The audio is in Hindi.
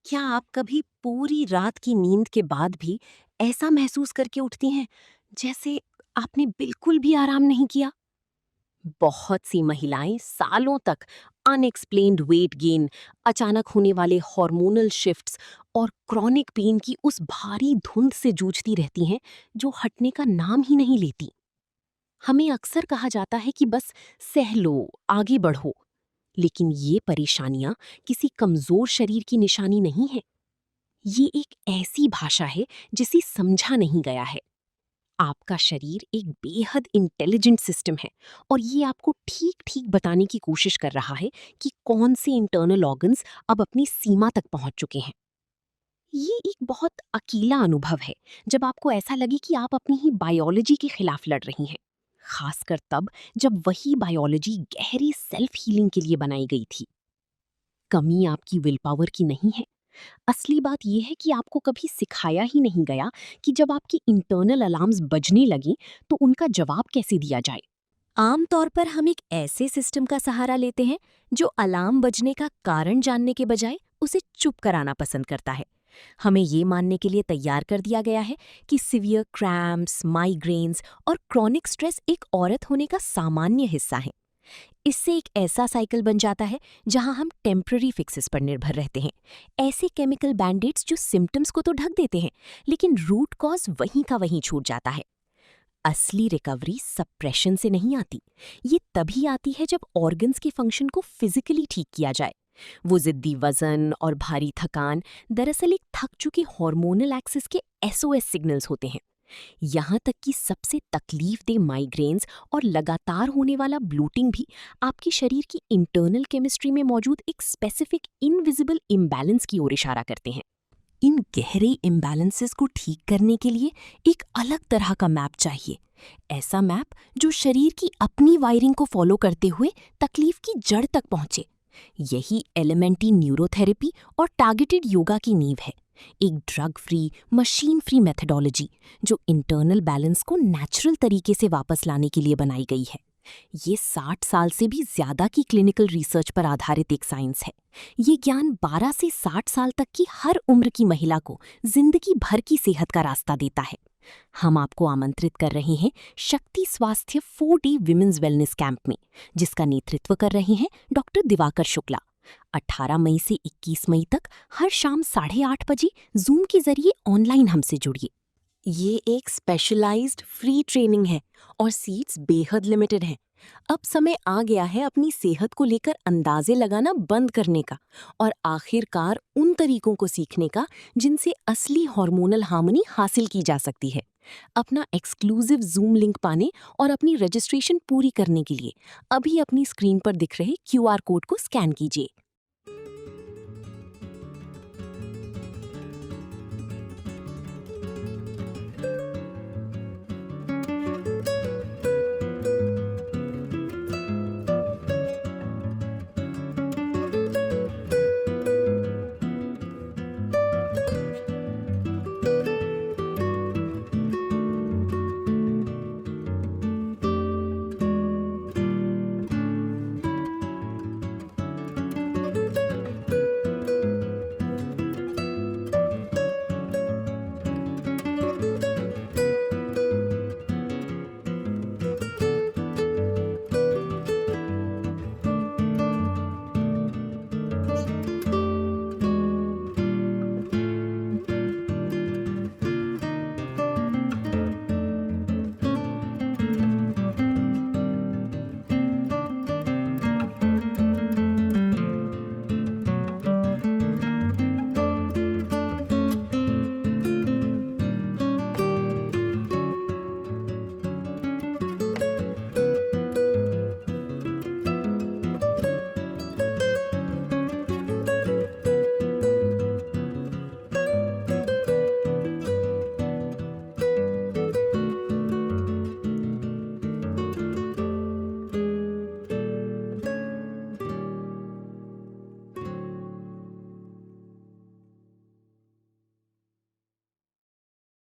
क्या आप कभी पूरी रात की नींद के बाद भी ऐसा महसूस करके उठती हैं जैसे आपने बिल्कुल भी आराम नहीं किया? बहुत सी महिलाएं सालों तक अनएक्सप्लेन्ड वेट गेन, अचानक होने वाले हार्मोनल शिफ्ट्स और क्रॉनिक पेन की उस भारी धुंध से जूझती रहती हैं जो हटने का नाम ही नहीं लेती। हमें अक्सर कहा जाता है कि बस सह लो, आगे बढ़ो, लेकिन ये परेशानियां किसी कमजोर शरीर की निशानी नहीं है। ये एक ऐसी भाषा है जिसे समझा नहीं गया है। आपका शरीर एक बेहद इंटेलिजेंट सिस्टम है और ये आपको ठीक ठीक बताने की कोशिश कर रहा है कि कौन से इंटरनल ऑर्गन्स अब अपनी सीमा तक पहुंच चुके हैं। ये एक बहुत अकेला अनुभव है जब आपको ऐसा लगे कि आप अपनी ही बायोलॉजी के खिलाफ लड़ रही हैं, खासकर तब जब वही बायोलॉजी गहरी सेल्फ हीलिंग के लिए बनाई गई थी। कमी आपकी विल पावर की नहीं है। असली बात यह है कि आपको कभी सिखाया ही नहीं गया कि जब आपकी इंटरनल अलार्म्स बजने लगें तो उनका जवाब कैसे दिया जाए। आमतौर पर हम एक ऐसे सिस्टम का सहारा लेते हैं जो अलार्म बजने का कारण जानने के बजाय उसे चुप कराना पसंद करता है। हमें ये मानने के लिए तैयार कर दिया गया है कि सीवियर क्रैम्प्स, माइग्रेन्स और क्रॉनिक स्ट्रेस एक औरत होने का सामान्य हिस्सा है। इससे एक ऐसा साइकिल बन जाता है जहां हम टेम्पररी फिक्सेस पर निर्भर रहते हैं, ऐसे केमिकल बैंडेड्स जो सिम्टम्स को तो ढक देते हैं लेकिन रूट कॉज वहीं का वहीं छूट जाता है। असली रिकवरी सप्रेशन से नहीं आती। ये तभी आती है जब ऑर्गन्स के फंक्शन को फिजिकली ठीक किया जाए। वो जिद्दी वजन और भारी थकान दरअसल एक थक चुके हार्मोनल एक्सिस के एसओएस सिग्नल्स होते हैं। यहाँ तक कि सबसे तकलीफदेह माइग्रेन्स और लगातार होने वाला ब्लोटिंग भी आपके शरीर की इंटरनल केमिस्ट्री में मौजूद एक स्पेसिफिक इनविजिबल इम्बैलेंस की ओर इशारा करते हैं। इन गहरे इम्बैलेंसेस को ठीक करने के लिए एक अलग तरह का मैप चाहिए। ऐसा मैप जो शरीर की अपनी वायरिंग को फॉलो करते हुए तकलीफ की जड़ तक पहुंचे। यही एलिमेंटी न्यूरोथेरेपी और टारगेटेड योगा की नींव है। एक drug free, machine free methodology जो इंटरनल बैलेंस को नेचुरल तरीके से वापस लाने के लिए बनाई गई है। ये 60 साल से भी ज्यादा की क्लिनिकल रिसर्च पर आधारित एक साइंस है। ये ज्ञान 12 से 60 साल तक की हर उम्र की महिला को जिंदगी भर की सेहत का रास्ता देता है। हम आपको आमंत्रित कर रहे हैं शक्ति स्वास्थ्य 4D विमेंस वेलनेस कैंप में, जिसका नेतृत्व कर रहे हैं डॉक्टर दिवाकर शुक्ला। 18 मई से 21 मई तक हर शाम 8:30 बजे जूम के जरिए ऑनलाइन हमसे जुड़िए। ये एक स्पेशलाइज्ड फ्री ट्रेनिंग है और सीट्स बेहद लिमिटेड हैं। अब समय आ गया है अपनी सेहत को लेकर अंदाजे लगाना बंद करने का और आखिरकार उन तरीकों को सीखने का जिनसे असली हार्मोनल हार्मनी हासिल की जा सकती है। अपना एक्सक्लूसिव जूम लिंक पाने और अपनी रजिस्ट्रेशन पूरी करने के लिए अभी अपनी स्क्रीन पर दिख रहे क्यूआर कोड को स्कैन कीजिए।